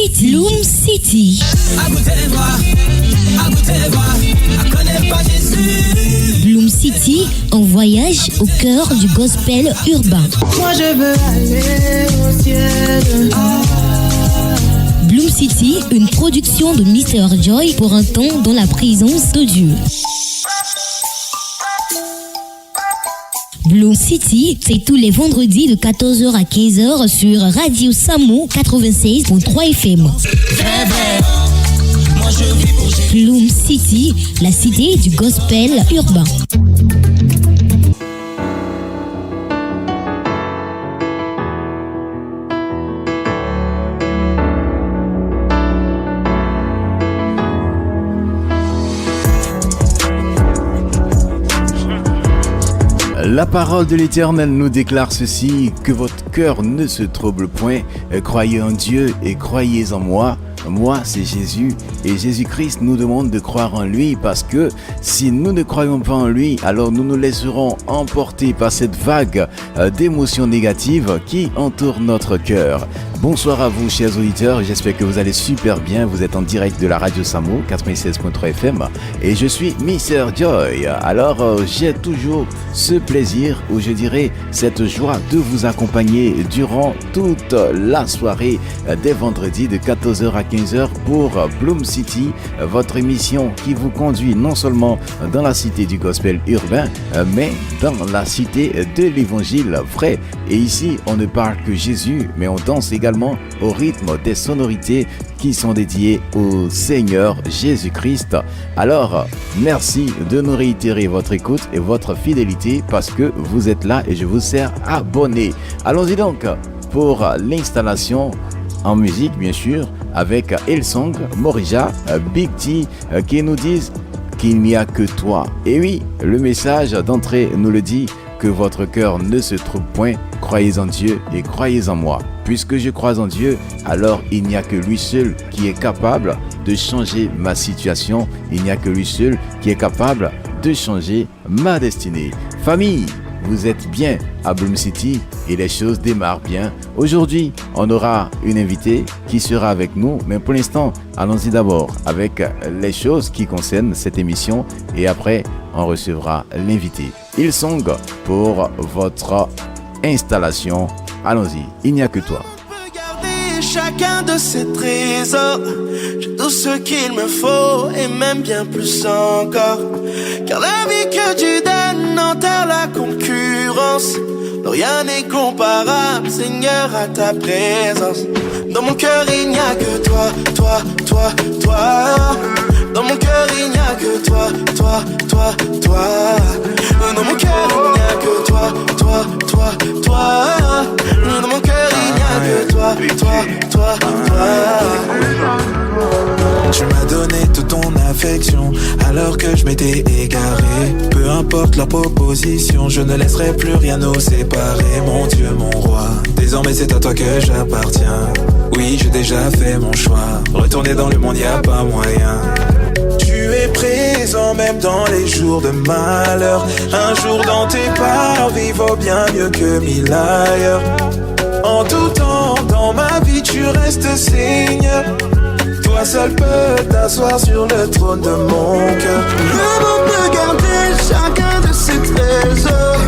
City. Bloom City. Bloom City, en voyage au cœur du gospel urbain. Moi je veux aller au ciel. Bloom City, une production de Mr. Joy pour un temps dans la présence de Dieu. Bloom City, c'est tous les vendredis de 14h à 15h sur Radio Samo 96.3 FM. Bloom City, la cité du gospel urbain. La parole de l'Éternel nous déclare ceci, que votre cœur ne se trouble point, croyez en Dieu et croyez en moi. Moi, c'est Jésus et Jésus-Christ nous demande de croire en lui parce que si nous ne croyons pas en lui, alors nous nous laisserons emporter par cette vague d'émotions négatives qui entourent notre cœur. Bonsoir à vous, chers auditeurs, j'espère que vous allez super bien. Vous êtes en direct de la Radio Samo 96.3 FM et je suis Mr. Joy. Alors, j'ai toujours ce plaisir ou je dirais cette joie de vous accompagner durant toute la soirée des vendredis de 14h à 15h pour Bloom City, votre émission qui vous conduit non seulement dans la cité du gospel urbain, mais dans la cité de l'évangile vrai. Et ici, on ne parle que Jésus, mais on danse également au rythme des sonorités qui sont dédiées au Seigneur Jésus-Christ. Alors, merci de nous réitérer votre écoute et votre fidélité parce que vous êtes là et je vous sers abonné. Allons-y donc pour l'installation en musique, bien sûr, avec Hillsong, Morija, Big T, qui nous disent qu'il n'y a que toi. Et oui, le message d'entrée nous le dit, que votre cœur ne se trouble point, croyez en Dieu et croyez en moi. Puisque je crois en Dieu, alors il n'y a que lui seul qui est capable de changer ma situation. Il n'y a que lui seul qui est capable de changer ma destinée. Famille, vous êtes bien à Bloom City et les choses démarrent bien. Aujourd'hui, on aura une invitée qui sera avec nous. Mais pour l'instant, allons-y d'abord avec les choses qui concernent cette émission et après, on recevra l'invité. Hillsong pour votre installation. Allons-y, il n'y a que toi. Regardez chacun de ces trésors. J'ai tout ce qu'il me faut et même bien plus encore. Car la vie que tu donnes enterre la concurrence. Non, rien n'est comparable, Seigneur, à ta présence. Dans mon cœur, il n'y a que toi, toi, toi, toi. Dans mon cœur, il n'y a que toi, toi, toi, toi. Dans mon cœur, il n'y a que toi, toi, toi, toi. Dans mon cœur, il n'y a que toi, toi, toi, toi. Tu m'as donné toute ton affection alors que je m'étais égaré. Peu importe leur proposition, je ne laisserai plus rien nous séparer. Mon Dieu, mon roi, désormais c'est à toi que j'appartiens. Oui, j'ai déjà fait mon choix. Retourner dans le monde, y a pas moyen. Tu es présent même dans les jours de malheur. Un jour dans tes parvis vaut bien mieux que 1000 ailleurs. En tout temps, dans ma vie, tu restes Seigneur. Toi seul peux t'asseoir sur le trône de mon cœur. Le monde peut garder chacun de ses trésors.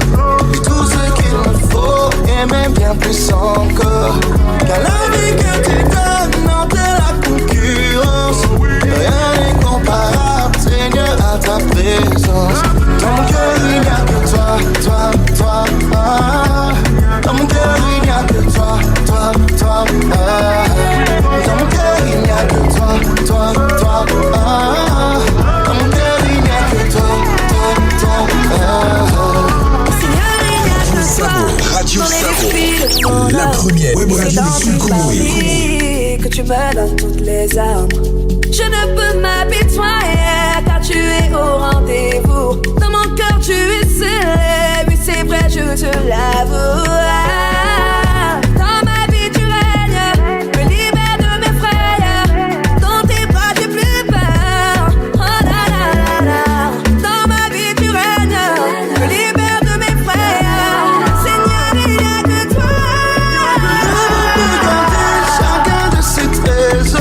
Tout ce qu'il me faut et même bien plus encore. Car la vie que tu donnes enterre la concurrence. Rien n'est comparable, Seigneur, à ta présence. Dans mon cœur il n'y a que toi, toi, toi, ah. Dans mon cœur il n'y a que toi, toi, toi, ah. Dans mon cœur il n'y a que toi, toi, toi, ah. Dans mon cœur il n'y a que toi, toi, toi, ah. Radio Samo, la première web radio du Sud-Congo. Que tu me donnes toutes les armes. Je ne peux m'apitoyer car tu es au rendez-vous. Dans mon cœur tu es scellé. Oui c'est vrai je te l'avoue. Dans ma vie tu règnes. Me libère de mes frayeurs. Dans tes bras j'ai plus peur. Oh la la la la. Dans ma vie tu règnes. Me libère de mes frayeurs. Seigneur il n'y a que toi. Regardez chacun de ces trésors.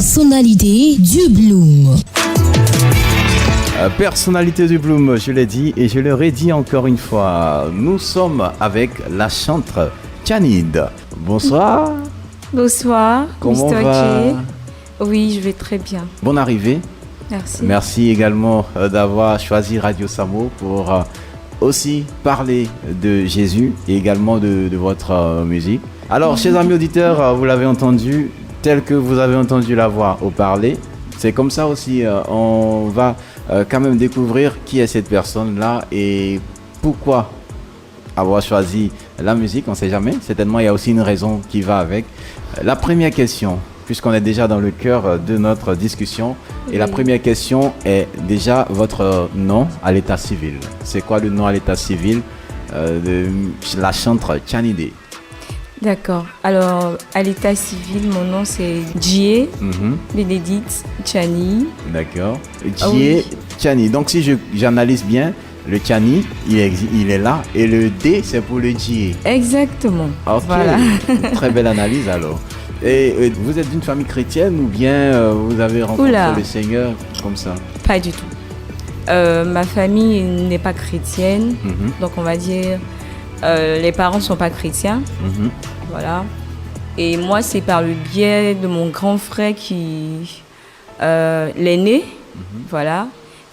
personnalité du Bloom. Personnalité du Bloom, je l'ai dit et je le redis encore une fois. Nous sommes avec la chanteuse Tchanid. Bonsoir. Bonsoir, Comment Mr. va? K. Oui, je vais très bien. Bonne arrivée. Merci. Merci également d'avoir choisi Radio Samo pour aussi parler de Jésus et également de votre musique. Alors, chers amis auditeurs, vous l'avez entendu, tel que vous avez entendu la voix au parler. C'est comme ça aussi, on va quand même découvrir qui est cette personne-là et pourquoi avoir choisi la musique, on ne sait jamais. Certainement, il y a aussi une raison qui va avec. La première question, puisqu'on est déjà dans le cœur de notre discussion, et la première question est déjà votre nom à l'état civil. C'est quoi le nom à l'état civil de la chanteuse Tchanid? D'accord. Alors, à l'état civil, mon nom c'est Djie Bénédicte Tchani. D'accord. Ah Djie oui. Tchani. Donc, si j'analyse bien, le Tchani, il est là, et le D, c'est pour le Djie. Exactement. Ok, Voilà. très belle analyse alors. Et vous êtes d'une famille chrétienne ou bien vous avez rencontré Oula. le Seigneur comme ça? Pas du tout. Ma famille n'est pas chrétienne, donc on va dire les parents ne sont pas chrétiens. Voilà. Et moi, c'est par le biais de mon grand frère qui l'aîné. Voilà.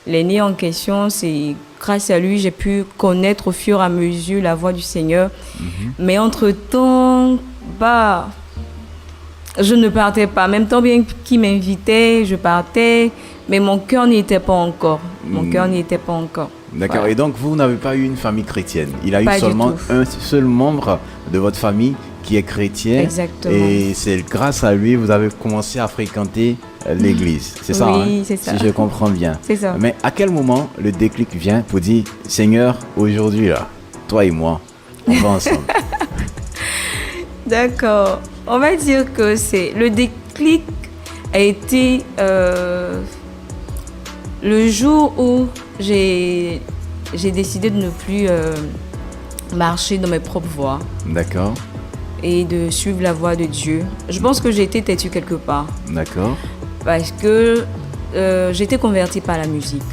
L'aîné en question, c'est grâce à lui, j'ai pu connaître au fur et à mesure la voix du Seigneur. Mais entre-temps, je ne partais pas. Même temps bien qu'il m'invitait, je partais. Mais mon cœur n'y était pas encore. Mon cœur n'y était pas encore. D'accord. Voilà. Et donc, vous n'avez pas eu une famille chrétienne. Il a eu Pas du seulement tout. un seul membre de votre famille qui est chrétien. Exactement. Et c'est grâce à lui, vous avez commencé à fréquenter l'église. C'est ça, Oui, hein, c'est ça. si je comprends bien. C'est ça. Mais à quel moment le déclic vient pour dire, Seigneur, aujourd'hui, là, toi et moi, on va ensemble? D'accord. On va dire que c'est le déclic a été le jour où j'ai décidé de ne plus marcher dans mes propres voies D'accord, et de suivre la voie de Dieu. Je pense que j'ai été têtue quelque part d'accord. parce que j'ai été convertie par la musique.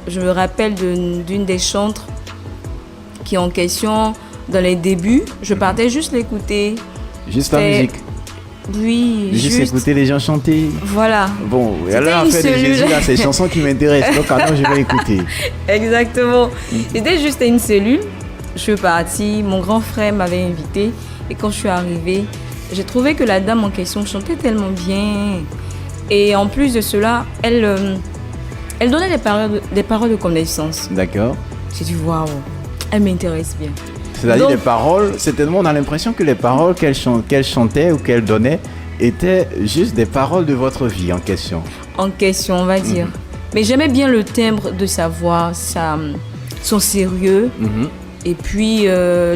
Je me rappelle d'une des chantres qui en question, dans les débuts, je partais juste l'écouter. Juste la C'est- musique. Oui, Juste écouter les gens chanter. Voilà. Bon, et C'était alors une après de cellule. Jésus, là, c'est les chansons qui m'intéressent. Donc, alors, je vais écouter. Exactement. C'était juste une cellule. Je suis partie, mon grand frère m'avait invitée. Et quand je suis arrivée, j'ai trouvé que la dame en question chantait tellement bien. Et en plus de cela, elle donnait des paroles de connaissance. D'accord. J'ai dit, waouh, elle m'intéresse bien. C'est-à-dire Donc- les paroles, certainement on a l'impression que les paroles qu'elle chantait ou qu'elle donnait étaient juste des paroles de votre vie en question. En question, on va dire. Mais j'aimais bien le timbre de sa voix, son sérieux. Et puis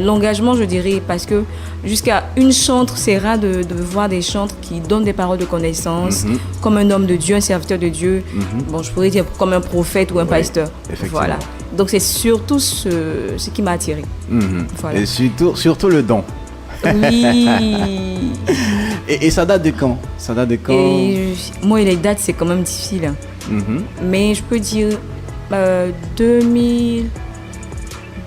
l'engagement, je dirais, parce que jusqu'à une chantre, c'est rare de voir des chantres qui donnent des paroles de connaissance, comme un homme de Dieu, un serviteur de Dieu. Bon, je pourrais dire comme un prophète ou un pasteur. effectivement. Voilà. Donc c'est surtout ce qui m'a attirée. Voilà. Et surtout le don. Oui. Et ça date de quand? Ça date de quand? Et moi, les dates, c'est quand même difficile. Hein. Mais je peux dire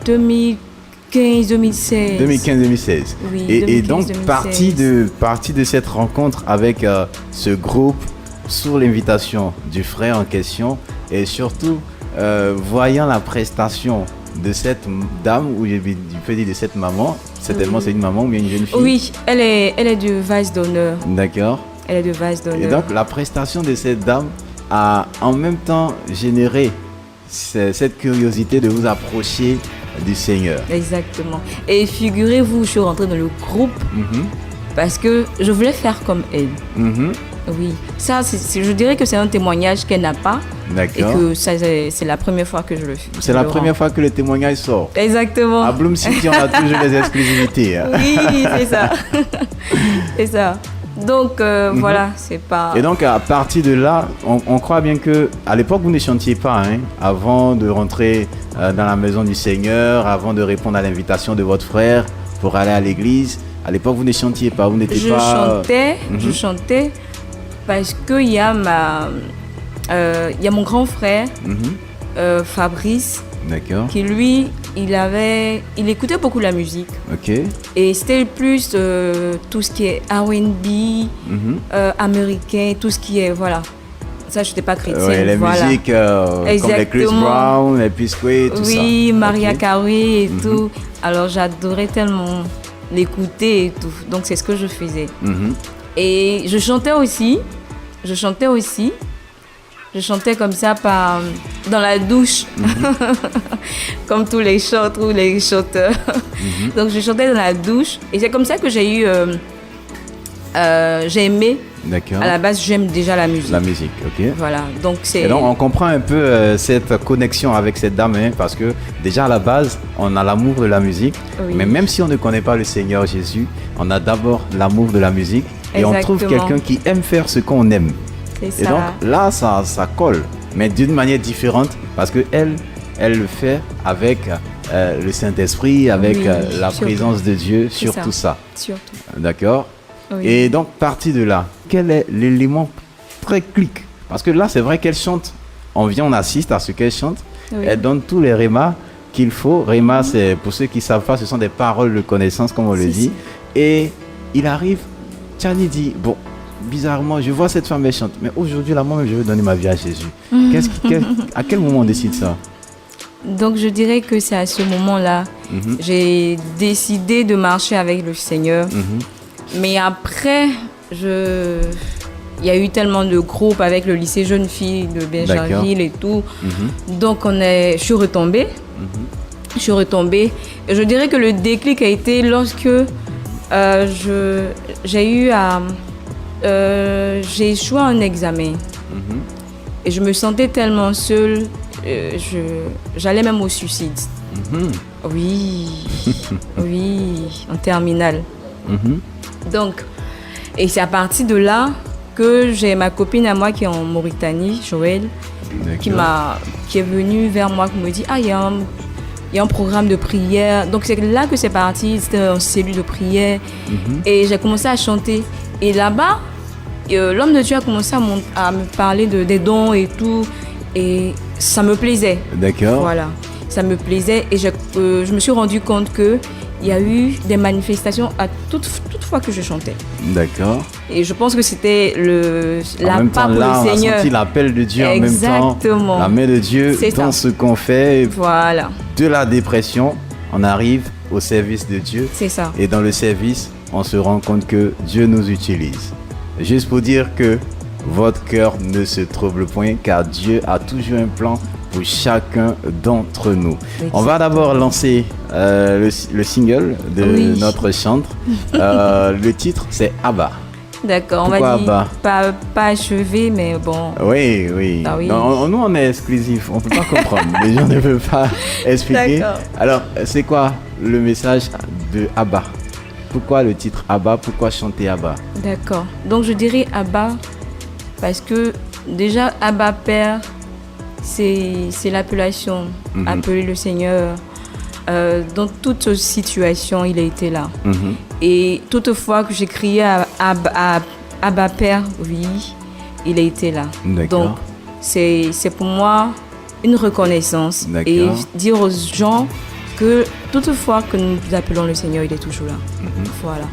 2015, 2016. 2015-2016. Oui, Et donc, 2015-2016. partie de cette rencontre avec ce groupe, sous l'invitation du frère en question, et surtout, voyant la prestation de cette dame, ou je peux dire de cette maman, certainement c'est une maman ou bien une jeune fille. Oui, elle est de vase d'honneur. D'accord. Elle est de vase d'honneur. Et donc, la prestation de cette dame a en même temps généré cette curiosité de vous approcher du Seigneur. Exactement. Et figurez-vous, je suis rentrée dans le groupe parce que je voulais faire comme elle. Oui, ça, je dirais que c'est un témoignage qu'elle n'a pas. D'accord. Et que ça, c'est la première fois que je le fais. C'est la première fois que le témoignage sort. Exactement. À Bloom City, on a toujours les exclusivités. Hein. Oui, c'est ça. C'est ça. Donc, voilà, c'est pas... Et donc, à partir de là, on croit bien que à l'époque, vous ne chantiez pas, hein, avant de rentrer dans la maison du Seigneur, avant de répondre à l'invitation de votre frère pour aller à l'église. À l'époque, vous ne chantiez pas, vous n'étiez pas... Je chantais, Parce qu'il y a il y a mon grand frère, Fabrice, D'accord. qui lui, il écoutait beaucoup la musique. Ok. Et c'était plus tout ce qui est R&B, américain, tout ce qui est, voilà. Ça, je n'étais pas chrétienne. Ouais, la voilà. musique comme les Chris Brown, les P-Square, tout ça. Oui, Maria Ok. Carey et tout. Alors, j'adorais tellement l'écouter et tout. Donc, c'est ce que je faisais. Et je chantais aussi. Je chantais comme ça dans la douche, comme tous les chantres ou les chanteurs. Donc je chantais dans la douche et c'est comme ça que j'ai aimé. D'accord. À la base, j'aime déjà la musique. La musique, ok. Voilà, donc c'est... Et donc, on comprend un peu cette connexion avec cette dame, hein, parce que déjà à la base, on a l'amour de la musique, Oui. mais même si on ne connaît pas le Seigneur Jésus, on a d'abord l'amour de la musique et on trouve Exactement. quelqu'un qui aime faire ce qu'on aime. C'est Et ça. donc là, ça colle, mais d'une manière différente, parce que elle le fait avec le Saint-Esprit, avec Oui, la surtout. présence de Dieu sur ça. tout ça. Surtout. D'accord. Oui. Et donc, parti de là, quel est l'élément très clic? Parce que là, c'est vrai qu'elle chante. On vient, on assiste à ce qu'elle chante. Oui. Elle donne tous les rémas qu'il faut. Réma, c'est, pour ceux qui ne savent pas, ce sont des paroles de connaissance, comme on le Si, dit. si. Et il arrive, Tchani dit, bon, bizarrement, je vois cette femme, elle chante. Mais aujourd'hui, là, moi-même, je veux donner ma vie à Jésus. À quel moment on décide ça? Donc je dirais que c'est à ce moment-là, j'ai décidé de marcher avec le Seigneur. Mais après, il y a eu tellement de groupes avec le lycée Jeune Fille de Béjarville et tout. Donc je suis retombée. Et je dirais que le déclic a été lorsque j'ai échoué à un examen. Et je me sentais tellement seule, j'allais même au suicide. Oui, en terminale. Donc, et c'est à partir de là que j'ai ma copine à moi qui est en Mauritanie, Joël, qui est venue vers moi, qui me dit il y a un programme de prière. Donc c'est là que c'est parti, c'était une cellule de prière. Et j'ai commencé à chanter. Et là-bas, l'homme de Dieu a commencé à me parler des dons et tout. Et ça me plaisait. D'accord. Voilà, ça me plaisait. Et je me suis rendu compte qu'il y a eu des manifestations à toute fois que je chantais. D'accord. Et je pense que c'était En même temps, pour là, le on a Seigneur. senti l'appel de Dieu en même temps. Exactement. La main de Dieu C'est dans ça. ce qu'on fait. Voilà, De la dépression, on arrive au service de Dieu. c'est ça. Et dans le service, on se rend compte que Dieu nous utilise. Juste pour dire que votre cœur ne se trouble point, car Dieu a toujours un plan pour chacun d'entre nous. On va d'abord lancer le single de notre chantre. Le titre, c'est Abba. D'accord, on Pourquoi va dire Abba pas achevé, mais bon. Oui. Ah oui. Non, nous, on est exclusif. On ne peut pas comprendre. Les gens ne peuvent pas expliquer. D'accord. Alors, c'est quoi le message de Abba? Pourquoi le titre Abba? Pourquoi chanter Abba? D'accord. Donc je dirais Abba parce que déjà Abba Père, c'est l'appellation, appeler le Seigneur. Dans toute situation, il a été là. Et toutefois que j'ai crié à Abba Père, oui, il a été là. D'accord. Donc c'est pour moi une reconnaissance D'accord. et dire aux gens que toutefois que nous appelons le Seigneur, il est toujours là. Voilà.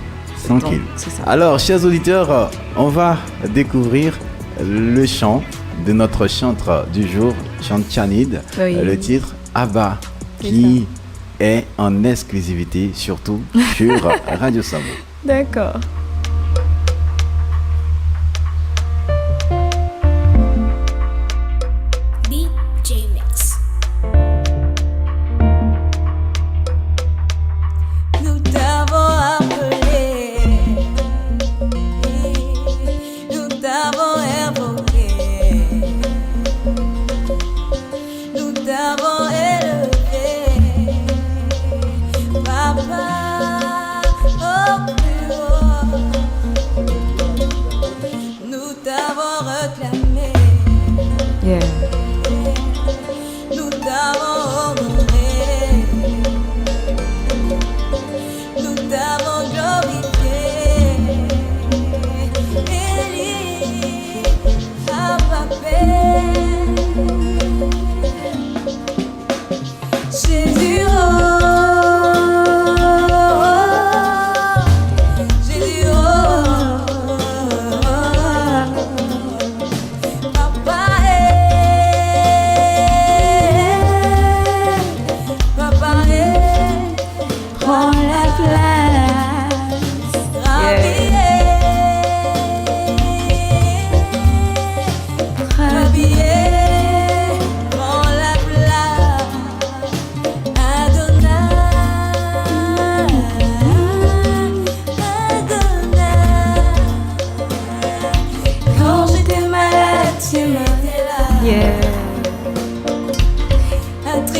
Tranquille. Donc, c'est ça. Alors, chers auditeurs, on va découvrir le chant de notre chantre du jour, chant Tchanid. Oui. Le titre Abba, C'est qui est en exclusivité, surtout sur Radio Samo. D'accord. DJ Mix. Nous t'avons appelé, nous t'avons invoqué, nous t'avons élevé, Papa, au plus haut, nous t'avons réclamé. Yeah. Nous t'avons honoré, nous t'avons glorifié, Élie,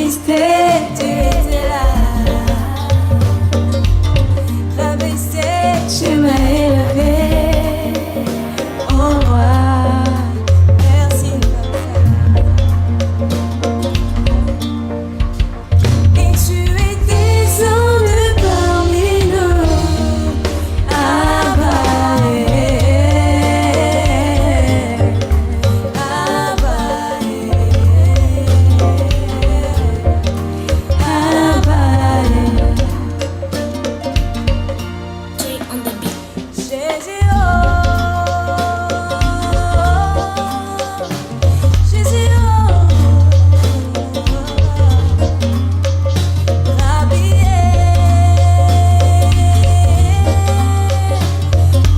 existé, tu étais là. Rabaissé, tu m'as élevé. Oh roi, merci papa. Et tu es descendu parmi nous. Abba, Abba, Abba. Jésus, oh, Jésus, oh, Rabbi,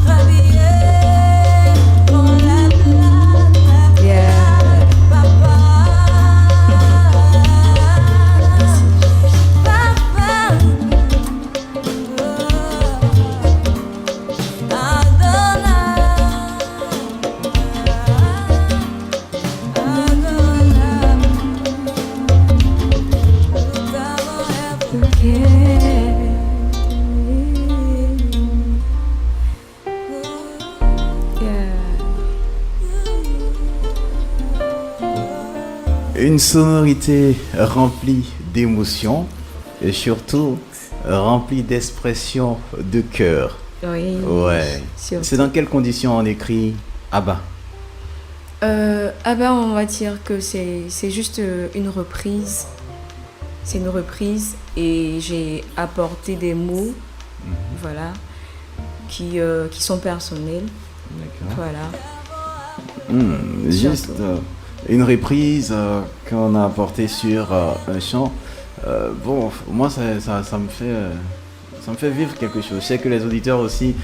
Rabbi, prends la place, Yeah. papa, papa, Une sonorité remplie d'émotions et surtout remplie d'expressions de cœur. Oui. Ouais. Surtout. C'est dans quelles conditions on écrit Abba? Abba, on va dire que c'est juste une reprise. C'est une reprise et j'ai apporté des mots, voilà, qui sont personnels. D'accord. Voilà. Juste Surtout. une reprise qu'on a apportée sur un chant. Bon, moi ça me fait ça me fait vivre quelque chose. Je sais que les auditeurs aussi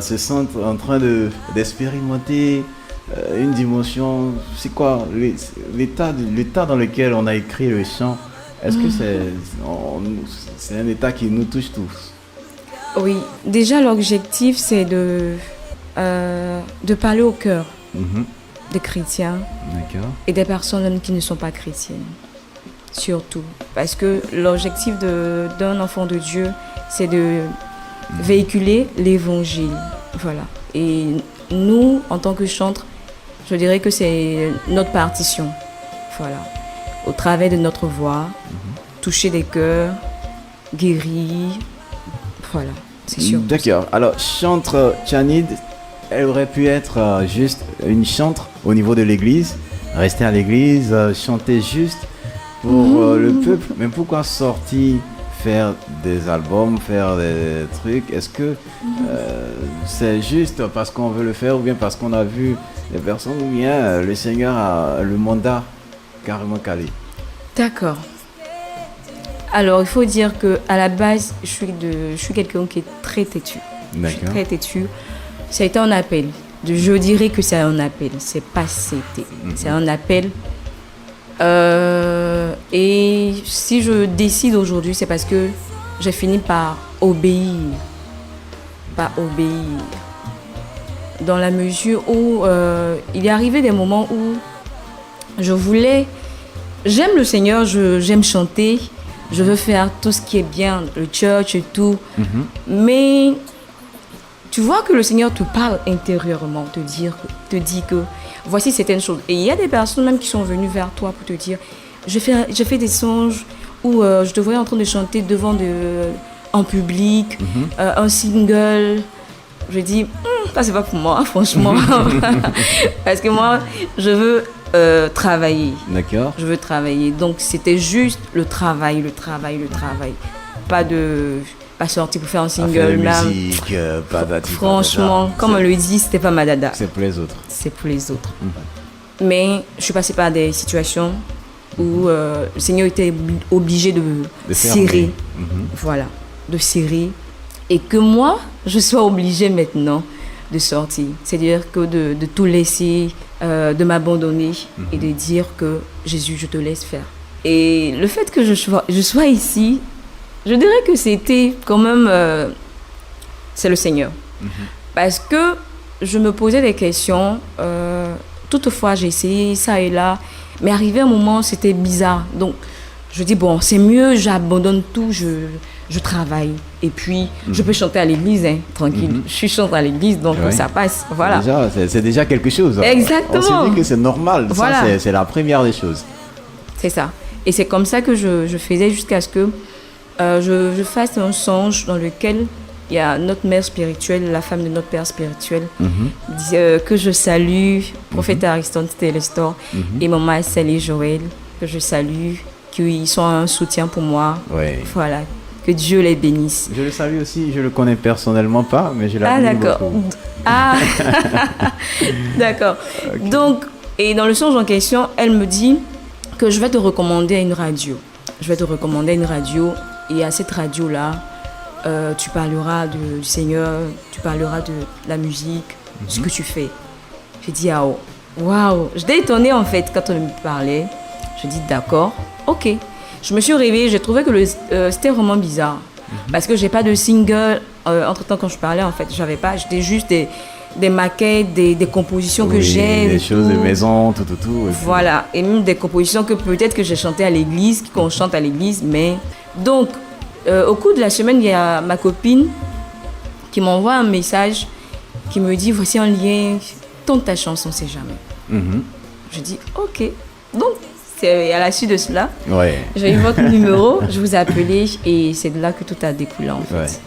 se sentent en train d'expérimenter une dimension. C'est quoi l'état dans lequel on a écrit le chant? Est-ce que c'est un état qui nous touche tous? Oui, déjà l'objectif c'est de parler au cœur Mhm. des chrétiens D'accord. et des personnes qui ne sont pas chrétiennes. Surtout. Parce que l'objectif d'un enfant de Dieu, c'est de véhiculer l'évangile. Voilà. Et nous, en tant que chantres, je dirais que c'est notre partition. Voilà. Au travers de notre voix, toucher des cœurs, guérir. Voilà. C'est sûr. D'accord. Alors, chantre Tchanid, elle aurait pu être juste une chantre au niveau de l'église, rester à l'église, chanter juste pour le peuple. Mais pourquoi sortir, faire des albums, faire des trucs? Est-ce que c'est juste parce qu'on veut le faire ou bien parce qu'on a vu les personnes ou bien le Seigneur a le mandat carrément calé? D'accord. Alors, il faut dire que à la base, je suis quelqu'un qui est très têtu. Je suis D'accord. très têtu. Ça a été un appel. Je dirais que c'est un appel. C'est pas c'était. C'est un appel. Et si je décide aujourd'hui, c'est parce que j'ai fini par obéir. Par obéir. Dans la mesure où il est arrivé des moments où je voulais. J'aime le Seigneur, j'aime chanter. Je veux faire tout ce qui est bien, le church et tout. Mais tu vois que le Seigneur te parle intérieurement, te dit que voici certaines choses. Et il y a des personnes même qui sont venues vers toi pour te dire, je fais des songes où je te voyais en train de chanter en public, un single. Je dis, ça c'est pas pour moi, franchement. Parce que moi, je veux travailler. D'accord. Je veux travailler. Donc c'était juste le travail. Pas sortir pour faire un single. Faire de là. musique, pas d'attitude. Franchement, comme on le dit, c'était pas ma dada. C'est pour les autres. C'est pour les autres. Mais je suis passée par des situations où le Seigneur était obligé de serrer. fermer. Voilà, de serrer. Et que moi, je sois obligée maintenant de sortir. C'est-à-dire que de tout laisser, de m'abandonner et de dire que Jésus, je te laisse faire. Et le fait que je sois ici, je dirais que c'était quand même... c'est le Seigneur. Parce que je me posais des questions. Toutefois, j'ai essayé ça et là. Mais arrivé un moment, c'était bizarre. Donc, Je dis, bon, c'est mieux, j'abandonne tout, je travaille. Et puis, je peux chanter à l'église, hein, tranquille. Je chante à l'église, donc ça passe. Voilà. Déjà, c'est déjà quelque chose. Exactement. On se dit que c'est normal. Voilà. Ça, c'est la première des choses. C'est ça. Et c'est comme ça que je faisais jusqu'à ce que je fasse un songe dans lequel il y a notre mère spirituelle, la femme de notre père spirituel, que je salue, prophète Aristote Télestor, et maman Sally Joël, que je salue, qu'ils sont un soutien pour moi. Ouais. Voilà. Que Dieu les bénisse. Je le salue aussi, je le connais personnellement pas, mais je l'apprécie beaucoup. Ah, d'accord. Okay. Donc, et dans le songe en question, elle me dit que je vais te recommander à une radio. Je vais te recommander à une radio, et à cette radio-là, tu parleras du Seigneur, tu parleras de la musique, ce que tu fais. J'ai dit, ah, waouh. J'étais étonnée en fait quand on me parlait. Je dis, d'accord, ok. Je me suis réveillée, j'ai trouvé que c'était vraiment bizarre. Parce que j'ai pas de single. Entre-temps, quand je parlais, en fait, j'étais juste des maquettes, des compositions que j'ai. Des choses de maison, tout. Voilà, et même des compositions que peut-être que j'ai chantées à l'église, qu'on chante à l'église, mais... Donc, au cours de la semaine, il y a ma copine qui m'envoie un message qui me dit, voici un lien, tente ta chanson, c'est jamais. Je dis, ok. Donc, c'est à la suite de cela. J'ai eu votre numéro, je vous ai appelé et c'est de là que tout a découlé en fait.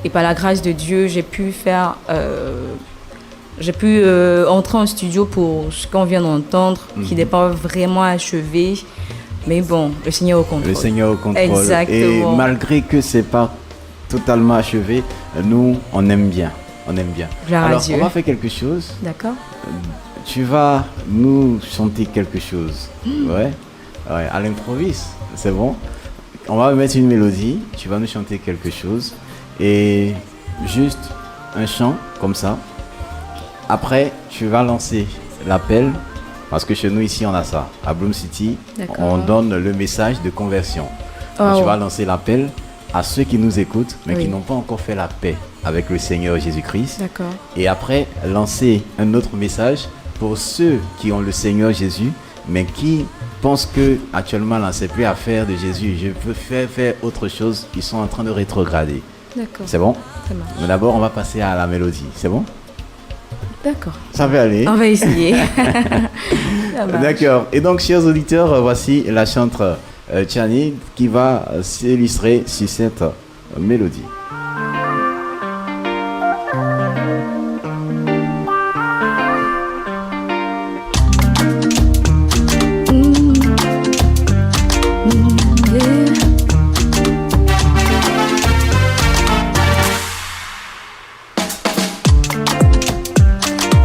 Et par la grâce de Dieu, j'ai pu entrer en studio pour ce qu'on vient d'entendre, qui n'est pas vraiment achevé. Mais bon, le Seigneur au contrôle. Le Seigneur au contrôle. Exactement. Et malgré que c'est pas totalement achevé, nous, on aime bien. Alors, on va faire quelque chose. D'accord. Tu vas nous chanter quelque chose. Ouais, à l'improviste, c'est bon. On va mettre une mélodie, tu vas nous chanter quelque chose. Et juste un chant, comme ça. Après, tu vas lancer l'appel. Parce que chez nous, ici, on a ça. À Bloom City, on donne le message de conversion. Donc, tu vas lancer l'appel à ceux qui nous écoutent, mais qui n'ont pas encore fait la paix avec le Seigneur Jésus-Christ. D'accord. Et après, lancer un autre message pour ceux qui ont le Seigneur Jésus, mais qui pensent que actuellement, là, c'est plus affaire de Jésus. Je peux faire autre chose. Ils sont en train de rétrograder. D'accord. C'est bon? Ça marche. Mais d'abord, on va passer à la mélodie. C'est bon? D'accord. Ça va aller. On va essayer. D'accord. Et donc, chers auditeurs, voici la chanteuse Chani qui va s'illustrer sur cette mélodie.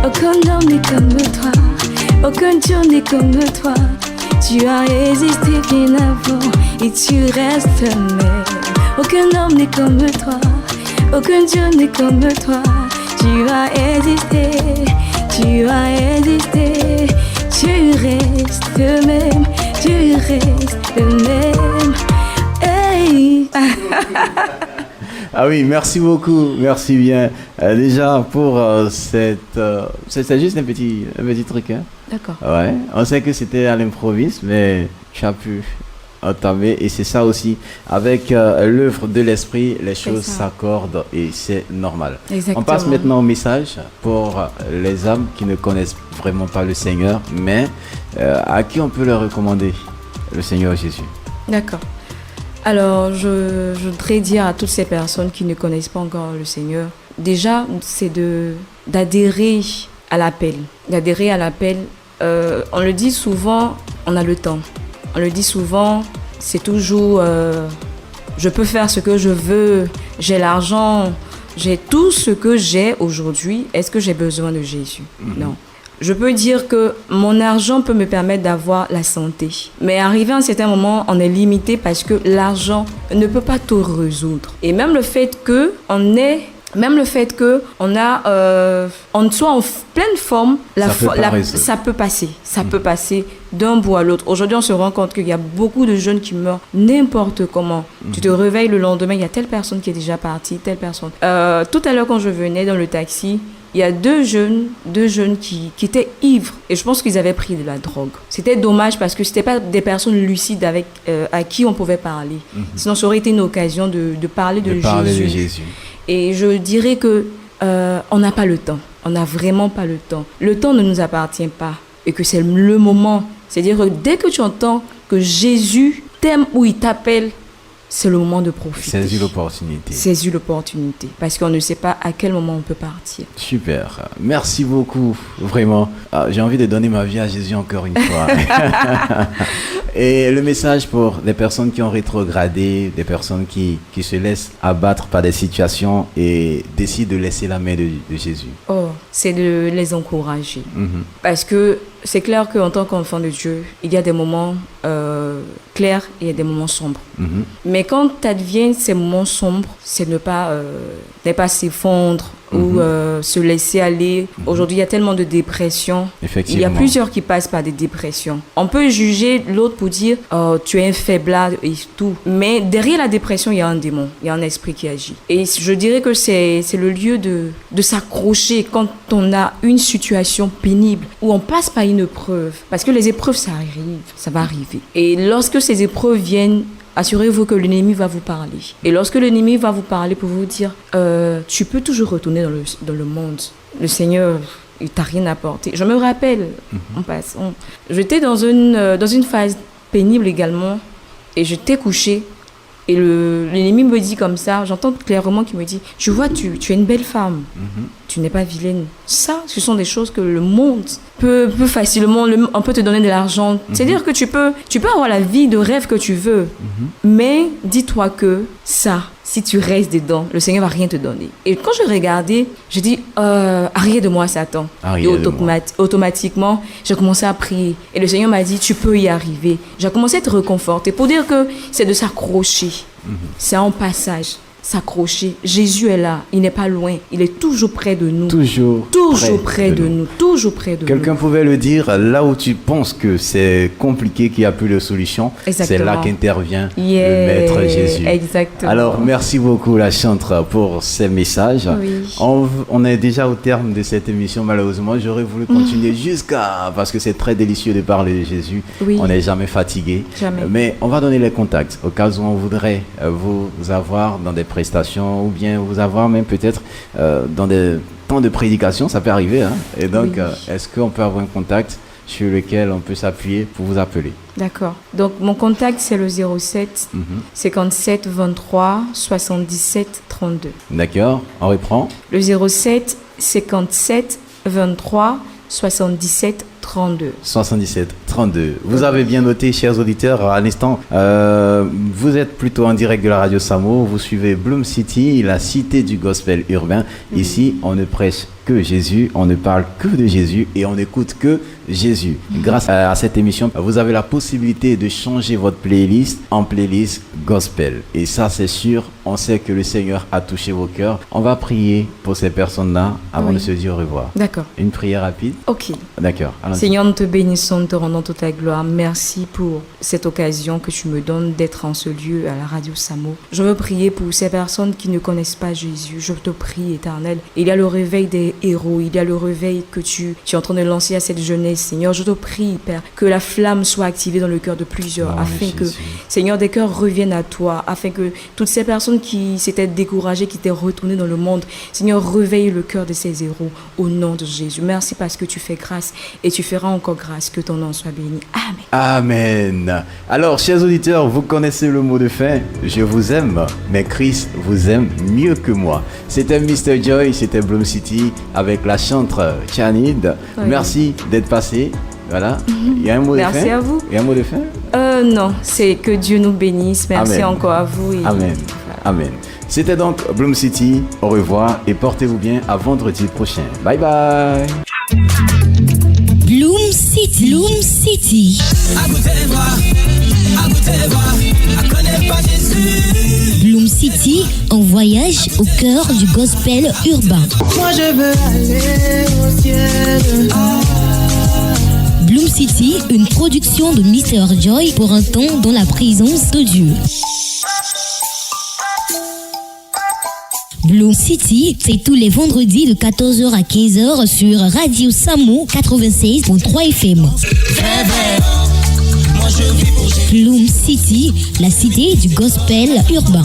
Aucun homme n'est comme toi, aucun Dieu n'est comme toi. Tu as existé bien avant et tu restes même. Aucun homme n'est comme toi, aucun Dieu n'est comme toi. Tu as existé, tu restes même, tu restes même. Hey. Ah oui, merci beaucoup, merci bien. Déjà pour c'est juste un petit truc, hein. D'accord. Ouais, on sait que c'était à l'improviste, mais tu as pu entamer et c'est ça aussi. Avec l'œuvre de l'esprit, les choses s'accordent et c'est normal. Exactement. On passe maintenant au message pour les âmes qui ne connaissent vraiment pas le Seigneur, mais à qui on peut leur recommander le Seigneur Jésus. D'accord. Alors, je voudrais dire à toutes ces personnes qui ne connaissent pas encore le Seigneur, déjà, c'est d'adhérer à l'appel. D'adhérer à l'appel. On le dit souvent, on a le temps. On le dit souvent, c'est toujours je peux faire ce que je veux, j'ai l'argent, j'ai tout ce que j'ai aujourd'hui. Est-ce que j'ai besoin de Jésus? Non. Je peux dire que mon argent peut me permettre d'avoir la santé. Mais arrivé à un certain moment, on est limité parce que l'argent ne peut pas tout résoudre. Et même le fait qu'on soit en pleine forme, ça peut passer. Ça peut passer d'un bout à l'autre. Aujourd'hui, on se rend compte qu'il y a beaucoup de jeunes qui meurent n'importe comment. Tu te réveilles le lendemain, il y a telle personne qui est déjà partie, telle personne. Tout à l'heure, quand je venais dans le taxi, il y a deux jeunes qui étaient ivres et je pense qu'ils avaient pris de la drogue. C'était dommage parce que c'était pas des personnes lucides à qui on pouvait parler. Sinon, ça aurait été une occasion de parler de Jésus. Et je dirais que on n'a pas le temps. On n'a vraiment pas le temps. Le temps ne nous appartient pas et que c'est le moment. C'est-à-dire que dès que tu entends que Jésus t'aime ou il t'appelle, c'est le moment de profiter. Saisis l'opportunité. Parce qu'on ne sait pas à quel moment on peut partir. Super. Merci beaucoup. Vraiment. J'ai envie de donner ma vie à Jésus encore une fois. Et le message pour des personnes qui ont rétrogradé, des personnes qui se laissent abattre par des situations et décident de laisser la main de Jésus. C'est de les encourager. Parce que c'est clair qu'en tant qu'enfant de Dieu, il y a des moments clairs et il y a des moments sombres. Mais quand adviennent ces moments sombres, c'est ne pas s'effondrer ou se laisser aller. Aujourd'hui, il y a tellement de dépression. Il y a plusieurs qui passent par des dépressions. On peut juger l'autre pour dire tu es un faiblard et tout. Mais derrière la dépression, il y a un démon, il y a un esprit qui agit. Et je dirais que c'est le lieu de s'accrocher quand on a une situation pénible où on passe par une épreuve. Parce que les épreuves, ça arrive, ça va arriver. Et lorsque ces épreuves viennent, assurez-vous que l'ennemi va vous parler. Et lorsque l'ennemi va vous parler pour vous dire tu peux toujours retourner dans le monde. Le Seigneur, il t'a rien apporté. Je me rappelle, j'étais dans une phase pénible également et j'étais couchée. Et l'ennemi me dit comme ça, j'entends clairement qu'il me dit « Tu vois, tu es une belle femme, tu n'es pas vilaine. » Ça, ce sont des choses que le monde peut facilement, on peut te donner de l'argent. C'est-à-dire que tu peux avoir la vie de rêve que tu veux, mais dis-toi que ça, si tu restes dedans, le Seigneur va rien te donner. Et quand je regardais, j'ai dit arrière de moi, Satan. Et automatiquement, j'ai commencé à prier. Et le Seigneur m'a dit tu peux y arriver. J'ai commencé à te réconforter pour dire que c'est de s'accrocher. C'est un passage. S'accrocher. Jésus est là, il n'est pas loin, il est toujours près de nous. Toujours près de nous. Quelqu'un pouvait le dire, là où tu penses que c'est compliqué, qu'il n'y a plus de solution, c'est là qu'intervient le Maître Jésus. Exactement. Alors, merci beaucoup la chantre pour ces messages. Oui. On est déjà au terme de cette émission, malheureusement. J'aurais voulu continuer parce que c'est très délicieux de parler de Jésus. Oui. On n'est jamais fatigué. Jamais. Mais on va donner les contacts au cas où on voudrait vous avoir dans des prestations ou bien vous avoir même peut-être dans des temps de prédication, ça peut arriver. Et donc, est-ce qu'on peut avoir un contact sur lequel on peut s'appuyer pour vous appeler? D'accord. Donc, mon contact, c'est le 07 57 23 77 32. D'accord. On reprend. Le 07 57 23 77 32. 77 32. Vous avez bien noté, chers auditeurs, à l'instant, vous êtes plutôt en direct de la radio Samo, vous suivez Bloom City, la cité du gospel urbain. Ici, on ne prêche que Jésus, on ne parle que de Jésus et on n'écoute que Jésus. Grâce à cette émission, vous avez la possibilité de changer votre playlist en playlist gospel. Et ça, c'est sûr, on sait que le Seigneur a touché vos cœurs. On va prier pour ces personnes-là avant de se dire au revoir. D'accord. Une prière rapide. Ok. D'accord. Seigneur, nous te bénissons, nous te rendons toute ta gloire. Merci pour cette occasion que tu me donnes d'être en ce lieu à la radio Samo. Je veux prier pour ces personnes qui ne connaissent pas Jésus. Je te prie, Éternel. Il y a le réveil des héros, il y a le réveil que tu es en train de lancer à cette jeunesse, Seigneur. Je te prie, Père, que la flamme soit activée dans le cœur de plusieurs, afin que, Seigneur, des cœurs reviennent à toi, afin que toutes ces personnes qui s'étaient découragées, qui étaient retournées dans le monde, Seigneur, réveille le cœur de ces héros au nom de Jésus. Merci parce que tu fais grâce et tu feras encore grâce, que ton nom soit béni. Amen. Amen. Alors, chers auditeurs, vous connaissez le mot de fin. Je vous aime, mais Christ vous aime mieux que moi. C'était Mr. Joy, c'était Bloom City avec la chantre Chanid. Oui. Merci d'être passé. Voilà. Il y a un mot de fin. Merci à vous. Il y a un mot de fin? Non, c'est que Dieu nous bénisse. Merci Amen. Encore à vous. Amen. Voilà. Amen. C'était donc Bloom City. Au revoir et portez-vous bien à vendredi prochain. Bye bye. Bloom City. Bloom City. Bloom City, en voyage au cœur du gospel urbain. Moi je veux aller au ciel. Bloom City, une production de Mr. Joy pour un temps dans la présence de Dieu. Bloom City, c'est tous les vendredis de 14h à 15h sur Radio Samo 96.3 FM. Bloom City, la cité du gospel urbain.